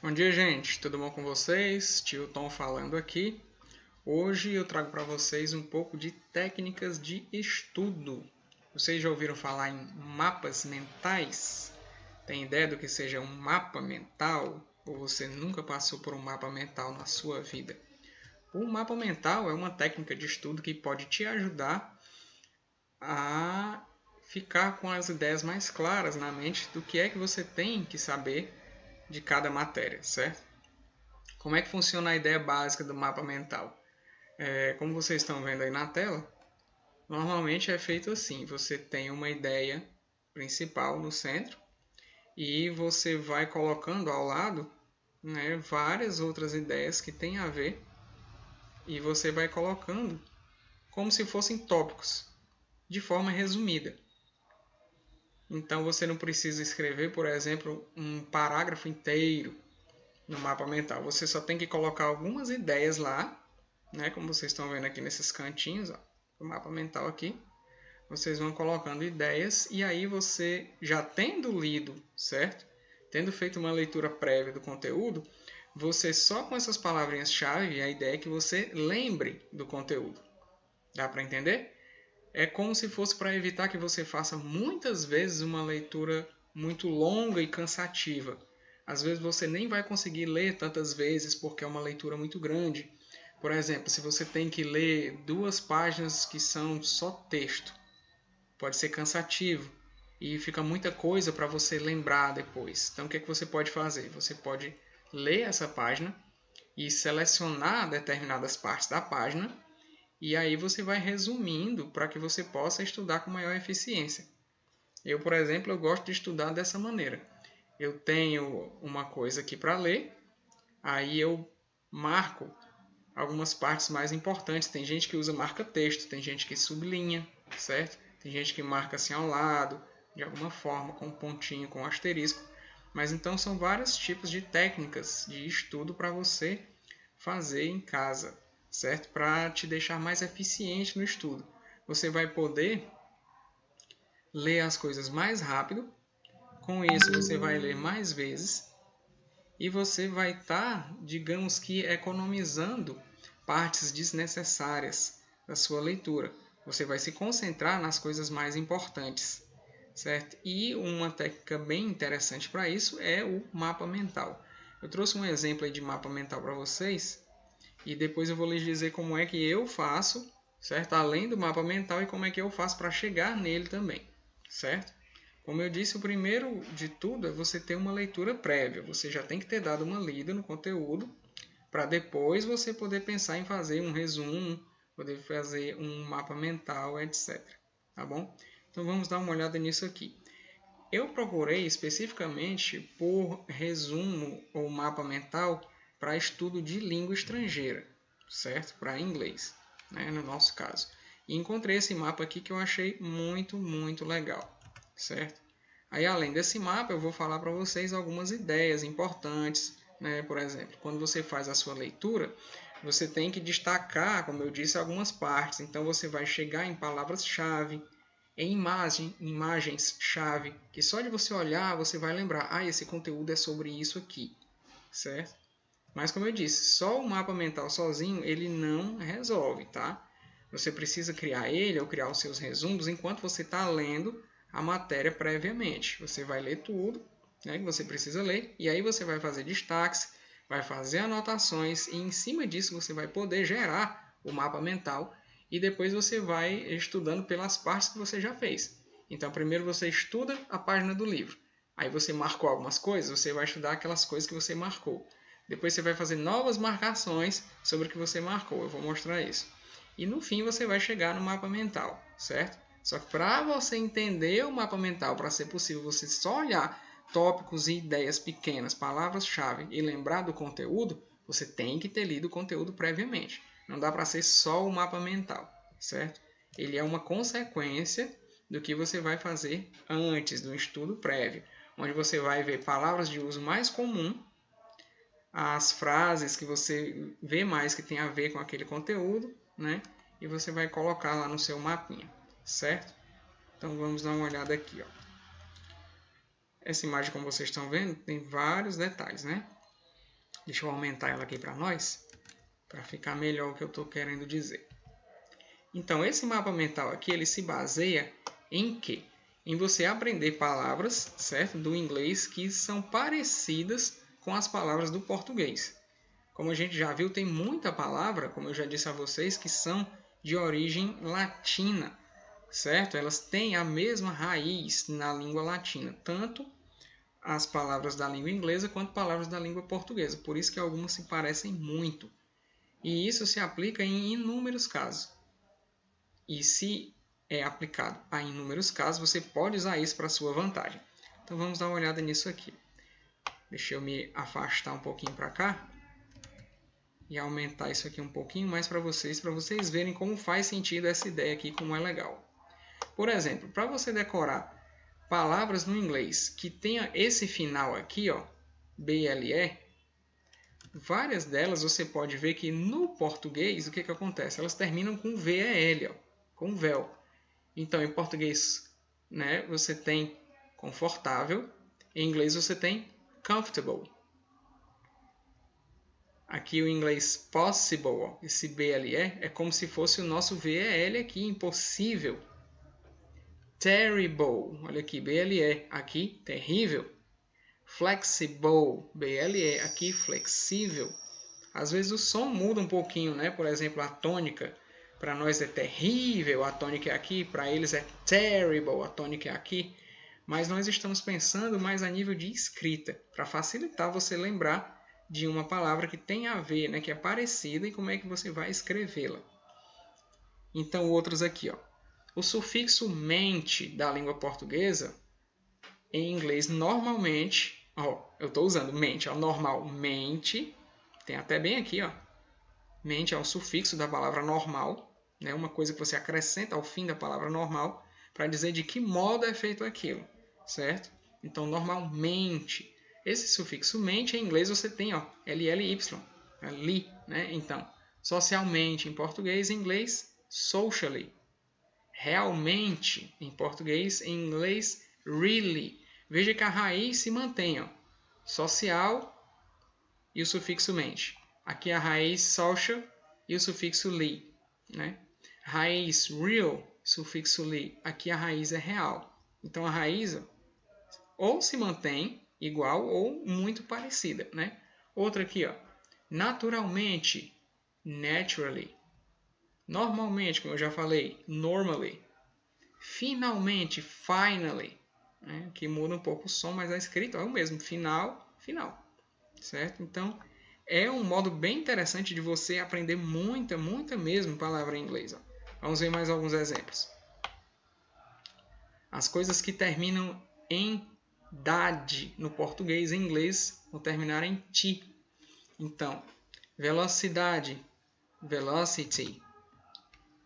Bom dia, gente. Tudo bom com vocês? Tio Tom falando aqui. Hoje eu trago para vocês um pouco de técnicas de estudo. Vocês já ouviram falar em mapas mentais? Tem ideia do que seja um mapa mental? Ou você nunca passou por um mapa mental na sua vida? O mapa mental é uma técnica de estudo que pode te ajudar a ficar com as ideias mais claras na mente do que é que você tem que saber de cada matéria, certo? Como é que funciona a ideia básica do mapa mental? Como vocês estão vendo aí na tela, normalmente é feito assim: você tem uma ideia principal no centro e você vai colocando ao lado, né, várias outras ideias que têm a ver e você vai colocando como se fossem tópicos, de forma resumida. Então você não precisa escrever, por exemplo, um parágrafo inteiro no mapa mental. Você só tem que colocar algumas ideias lá, né, como vocês estão vendo aqui nesses cantinhos, ó, o mapa mental aqui. Vocês vão colocando ideias e aí você, já tendo lido, certo? Tendo feito uma leitura prévia do conteúdo, você só com essas palavrinhas-chave, a ideia é que você lembre do conteúdo. Dá para entender? É como se fosse para evitar que você faça muitas vezes uma leitura muito longa e cansativa. Às vezes você nem vai conseguir ler tantas vezes porque é uma leitura muito grande. Por exemplo, se você tem que ler 2 páginas que são só texto, pode ser cansativo e fica muita coisa para você lembrar depois. Então, o que é que você pode fazer? Você pode ler essa página e selecionar determinadas partes da página e aí você vai resumindo para que você possa estudar com maior eficiência. Eu, por exemplo, eu gosto de estudar dessa maneira. Eu tenho uma coisa aqui para ler, aí eu marco algumas partes mais importantes. Tem gente que usa marca-texto, tem gente que sublinha, certo? Tem gente que marca assim ao lado, de alguma forma, com um pontinho, com um asterisco. Mas então são vários tipos de técnicas de estudo para você fazer em casa, certo? Para te deixar mais eficiente no estudo. Você vai poder ler as coisas mais rápido, com isso você vai ler mais vezes e você vai estar, digamos que, economizando partes desnecessárias da sua leitura. Você vai se concentrar nas coisas mais importantes, certo? E uma técnica bem interessante para isso é o mapa mental. Eu trouxe um exemplo aí de mapa mental para vocês e depois eu vou lhes dizer como é que eu faço, certo? Além do mapa mental e como é que eu faço para chegar nele também, certo? Como eu disse, o primeiro de tudo é você ter uma leitura prévia. Você já tem que ter dado uma lida no conteúdo para depois você poder pensar em fazer um resumo, poder fazer um mapa mental, etc. Tá bom? Então vamos dar uma olhada nisso aqui. Eu procurei especificamente por resumo ou mapa mental para estudo de língua estrangeira, certo? Para inglês, né? No nosso caso. E encontrei esse mapa aqui que eu achei muito legal, certo? Aí, além desse mapa, eu vou falar para vocês algumas ideias importantes, né? Por exemplo, quando você faz a sua leitura, você tem que destacar, como eu disse, algumas partes. Então, você vai chegar em palavras-chave, em imagens-chave, que só de você olhar, você vai lembrar, esse conteúdo é sobre isso aqui, certo? Mas, como eu disse, só o mapa mental sozinho, ele não resolve, tá? Você precisa criar ele ou criar os seus resumos enquanto você está lendo a matéria previamente. Você vai ler tudo, né, que você precisa ler, e aí você vai fazer destaques, vai fazer anotações, e em cima disso você vai poder gerar o mapa mental, e depois você vai estudando pelas partes que você já fez. Então, primeiro você estuda a página do livro. Aí você marcou algumas coisas, você vai estudar aquelas coisas que você marcou. Depois você vai fazer novas marcações sobre o que você marcou. Eu vou mostrar isso. E no fim você vai chegar no mapa mental, certo? Só que para você entender o mapa mental, para ser possível você só olhar tópicos e ideias pequenas, palavras-chave e lembrar do conteúdo, você tem que ter lido o conteúdo previamente. Não dá para ser só o mapa mental, certo? Ele é uma consequência do que você vai fazer antes do estudo prévio, onde você vai ver palavras de uso mais comum, as frases que você vê mais que tem a ver com aquele conteúdo, né? E você vai colocar lá no seu mapinha, certo? Então vamos dar uma olhada aqui, ó. Essa imagem, como vocês estão vendo, tem vários detalhes, né? Deixa eu aumentar ela aqui para nós, para ficar melhor o que eu estou querendo dizer. Então, esse mapa mental aqui, ele se baseia em quê? Em você aprender palavras, certo? Do inglês que são parecidas com as palavras do português. Como a gente já viu, tem muita palavra, como eu já disse a vocês, que são de origem latina, certo? Elas têm a mesma raiz na língua latina, tanto as palavras da língua inglesa quanto palavras da língua portuguesa. Por isso que algumas se parecem muito. E isso se aplica em inúmeros casos. E se é aplicado a inúmeros casos, você pode usar isso para a sua vantagem. Então vamos dar uma olhada nisso aqui. Deixa eu me afastar um pouquinho para cá e aumentar isso aqui um pouquinho mais para vocês verem como faz sentido essa ideia aqui, como é legal. Por exemplo, para você decorar palavras no inglês que tenha esse final aqui, ó, BLE, várias delas você pode ver que no português, o que acontece? Elas terminam com VEL, ó, com VEL. Então, em português, né, você tem confortável, em inglês você tem comfortable. Aqui o inglês possible, ó, esse BLE, é como se fosse o nosso VEL aqui, impossível. Terrible, olha aqui, BLE, aqui, terrível. Flexible, BLE, aqui, flexível. Às vezes o som muda um pouquinho, né? Por exemplo, a tônica, para nós é terrível, a tônica é aqui, para eles é terrible, a tônica é aqui. Mas nós estamos pensando mais a nível de escrita, para facilitar você lembrar de uma palavra que tem a ver, né? Que é parecida e como é que você vai escrevê-la. Então, outros aqui, ó. O sufixo mente da língua portuguesa, em inglês, normalmente, ó, eu estou usando mente, ó, normalmente, tem até bem aqui, ó, mente é o sufixo da palavra normal, né, uma coisa que você acrescenta ao fim da palavra normal, para dizer de que modo é feito aquilo, certo? Então, normalmente, esse sufixo mente, em inglês, você tem, ó, LLY, li, né? Então, socialmente, em português, em inglês, socially. Realmente, em português, em inglês, really. Veja que a raiz se mantém, ó, social e o sufixo mente. Aqui a raiz social e o sufixo li, né? Raiz real, sufixo li. Aqui a raiz é real. Então a raiz, ó, ou se mantém igual ou muito parecida, né? Outra aqui, ó, naturalmente, naturally. Normalmente, como eu já falei, normally. Finalmente, finally. Né? Que muda um pouco o som, mas a escrita é o mesmo. Final, final. Certo? Então, é um modo bem interessante de você aprender muita mesmo palavra em inglês. Ó. Vamos ver mais alguns exemplos. As coisas que terminam em dade no português e em inglês vão terminar em ti. Então, velocidade, velocity.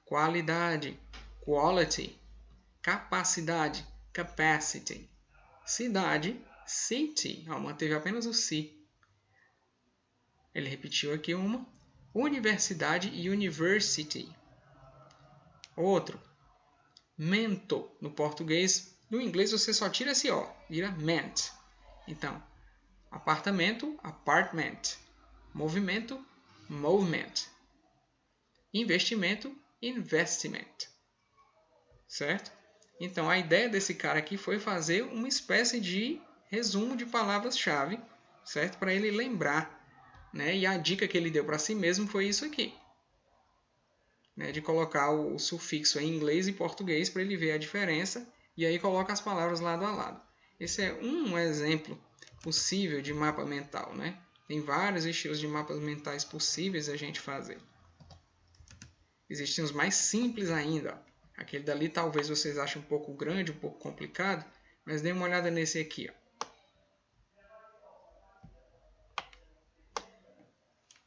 Qualidade, quality. Capacidade, capacity. Cidade, city. Ó, manteve apenas o si. Ele repetiu aqui uma. Universidade, university. Outro. Mento. No português, no inglês você só tira esse O. Vira ment. Então, apartamento, apartment. Movimento, movement. Investimento, investment. Certo? Então, a ideia desse cara aqui foi fazer uma espécie de resumo de palavras-chave, certo? Para ele lembrar, né? E a dica que ele deu para si mesmo foi isso aqui, né? De colocar o sufixo em inglês e português para ele ver a diferença e aí coloca as palavras lado a lado. Esse é um exemplo possível de mapa mental, né? Tem vários estilos de mapas mentais possíveis a gente fazer. Existem os mais simples ainda, ó. Aquele dali talvez vocês achem um pouco grande, um pouco complicado, mas dê uma olhada nesse aqui. Ó.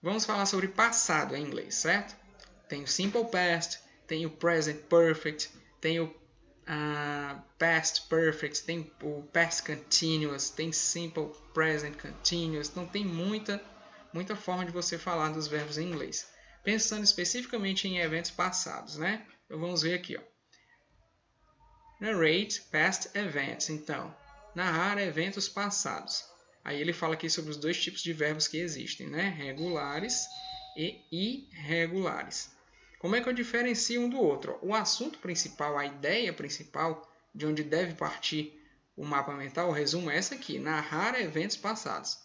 Vamos falar sobre passado em inglês, certo? Tem o Simple Past, tem o Present Perfect, tem o Past Perfect, tem o Past Continuous, tem Simple Present Continuous. Então tem muita forma de você falar dos verbos em inglês. Pensando especificamente em eventos passados, né? Então vamos ver aqui, ó. Narrate past events. Então, narrar eventos passados. Aí ele fala aqui sobre os dois tipos de verbos que existem, né? Regulares e irregulares. Como é que eu diferencio um do outro? O assunto principal, a ideia principal, de onde deve partir o mapa mental, o resumo é essa aqui: narrar eventos passados.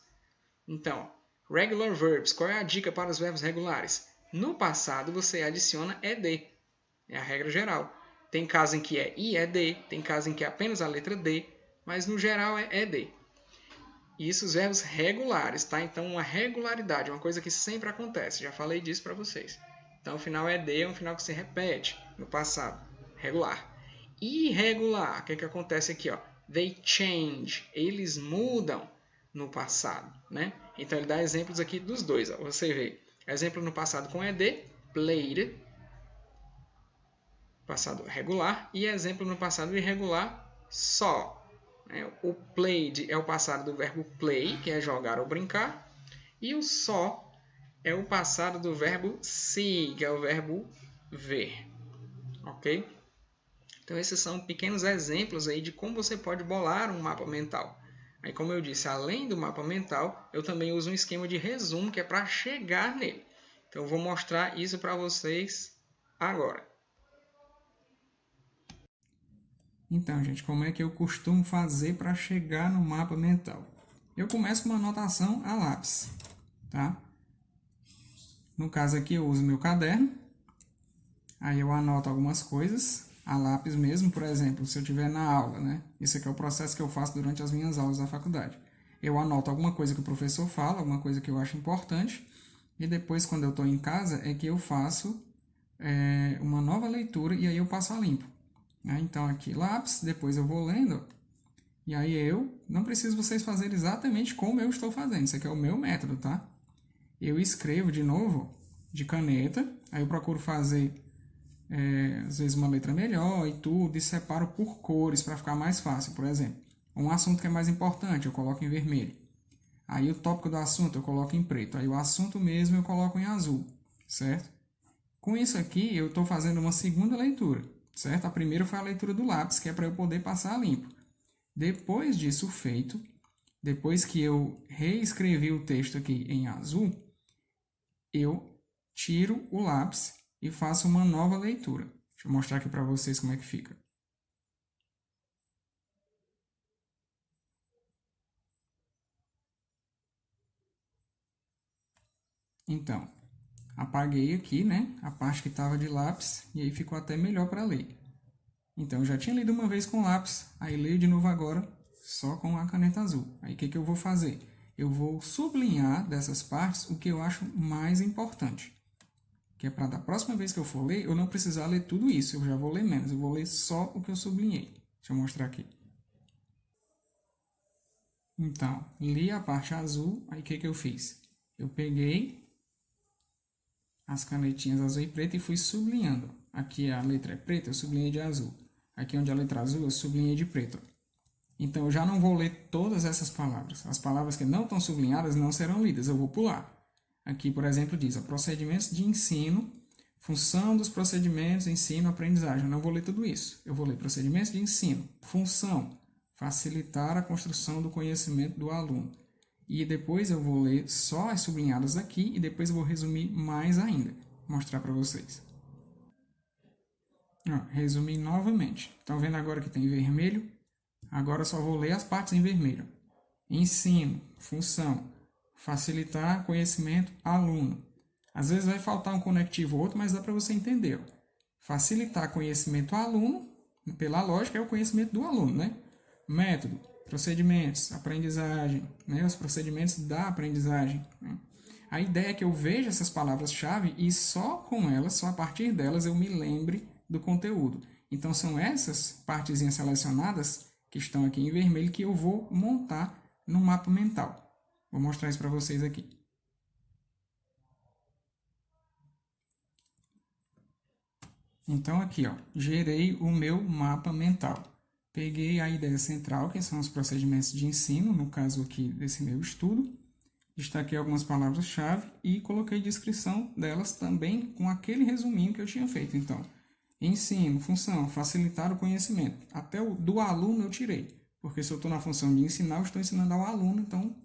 Então, regular verbs, qual é a dica para os verbos regulares? No passado você adiciona ed, é a regra geral. Tem caso em que é ied, tem caso em que é apenas a letra d, mas no geral é ed. Isso os verbos regulares, tá? Então, uma regularidade, uma coisa que sempre acontece. Já falei disso para vocês. Então, o final ed é um final que se repete no passado. Regular. Irregular, o que acontece aqui? Ó? They change, eles mudam no passado, né? Então, ele dá exemplos aqui dos dois. Ó. Você vê, exemplo no passado com ed, played, passado regular, e exemplo no passado irregular, saw. O played é o passado do verbo play, que é jogar ou brincar, e o saw é o passado do verbo see, que é o verbo ver. Ok? Então, esses são pequenos exemplos aí de como você pode bolar um mapa mental. Aí, como eu disse, além do mapa mental, eu também uso um esquema de resumo, que é para chegar nele. Então, eu vou mostrar isso para vocês agora. Então, gente, como é que eu costumo fazer para chegar no mapa mental? Eu começo com uma anotação a lápis, tá? No caso aqui, eu uso meu caderno. Aí eu anoto algumas coisas a lápis mesmo, por exemplo, se eu estiver na aula, né? Isso aqui é o processo que eu faço durante as minhas aulas da faculdade. Eu anoto alguma coisa que o professor fala, alguma coisa que eu acho importante, e depois, quando eu estou em casa, é que eu faço uma nova leitura e aí eu passo a limpo. Então, aqui, lápis, depois eu vou lendo, e aí eu não preciso vocês fazerem exatamente como eu estou fazendo. Isso aqui é o meu método, tá? Eu escrevo de novo de caneta, aí eu procuro fazer às vezes uma letra melhor e tudo, e separo por cores para ficar mais fácil. Por exemplo, um assunto que é mais importante eu coloco em vermelho. Aí o tópico do assunto eu coloco em preto. Aí o assunto mesmo eu coloco em azul, certo? Com isso aqui eu estou fazendo uma segunda leitura, certo? A primeira foi a leitura do lápis, que é para eu poder passar a limpo. Depois disso feito, depois que eu reescrevi o texto aqui em azul, eu tiro o lápis e faço uma nova leitura. Deixa eu mostrar aqui para vocês como é que fica. Então, apaguei aqui, né, a parte que estava de lápis, e aí ficou até melhor para ler. Então, eu já tinha lido uma vez com lápis, aí leio de novo agora só com a caneta azul. Aí, o que eu vou fazer? Eu vou sublinhar dessas partes o que eu acho mais importante. Que é para da próxima vez que eu for ler, eu não precisar ler tudo isso. Eu já vou ler menos, eu vou ler só o que eu sublinhei. Deixa eu mostrar aqui. Então, li a parte azul, aí o que eu fiz? Eu peguei as canetinhas azul e preta e fui sublinhando. Aqui a letra é preta, eu sublinhei de azul. Aqui onde a letra azul, eu sublinhei de preto. Então, eu já não vou ler todas essas palavras. As palavras que não estão sublinhadas não serão lidas, eu vou pular. Aqui, por exemplo, diz procedimentos de ensino, função dos procedimentos, ensino, aprendizagem. Eu não vou ler tudo isso. Eu vou ler procedimentos de ensino, função, facilitar a construção do conhecimento do aluno. E depois eu vou ler só as sublinhadas aqui e depois eu vou resumir mais ainda. Vou mostrar para vocês. Resumir novamente. Estão vendo agora que tem vermelho? Agora eu só vou ler as partes em vermelho. Ensino, função, facilitar conhecimento aluno. Às vezes vai faltar um conectivo ou outro, mas dá para você entender. Facilitar conhecimento aluno, pela lógica, é o conhecimento do aluno, né? Método, procedimentos, aprendizagem, né? Os procedimentos da aprendizagem. Né? A ideia é que eu veja essas palavras-chave e só com elas, só a partir delas, eu me lembre do conteúdo. Então, são essas partezinhas selecionadas que estão aqui em vermelho que eu vou montar no mapa mental. Vou mostrar isso para vocês aqui. Então, aqui, gerei o meu mapa mental. Peguei a ideia central, que são os procedimentos de ensino, no caso aqui desse meu estudo. Destaquei algumas palavras-chave e coloquei descrição delas também com aquele resuminho que eu tinha feito. Então, ensino, função, facilitar o conhecimento. Até o do aluno eu tirei, porque se eu estou na função de ensinar, eu estou ensinando ao aluno, então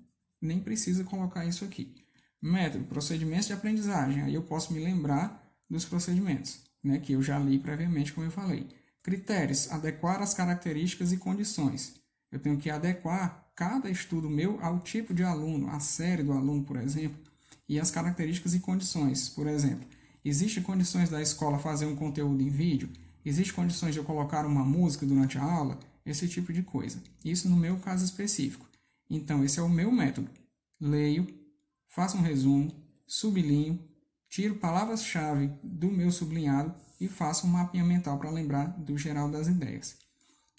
nem precisa colocar isso aqui. Método, procedimentos de aprendizagem. Aí eu posso me lembrar dos procedimentos, né, que eu já li previamente, como eu falei. Critérios, adequar as características e condições. Eu tenho que adequar cada estudo meu ao tipo de aluno, à série do aluno, por exemplo, e as características e condições. Por exemplo, existem condições da escola fazer um conteúdo em vídeo? Existem condições de eu colocar uma música durante a aula? Esse tipo de coisa. Isso no meu caso específico. Então, esse é o meu método. Leio, faço um resumo, sublinho, tiro palavras-chave do meu sublinhado e faço um mapinha mental para lembrar do geral das ideias.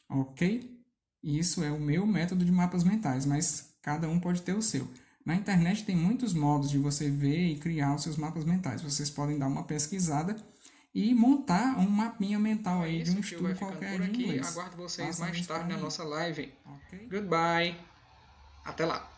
Ok? Isso é o meu método de mapas mentais, mas cada um pode ter o seu. Na internet tem muitos modos de você ver e criar os seus mapas mentais. Vocês podem dar uma pesquisada e montar um mapinha mental aí de um estudo qualquer de inglês. Aguardo vocês Façam mais isso tarde para na mim. nossa live. Ok? Goodbye. Até lá.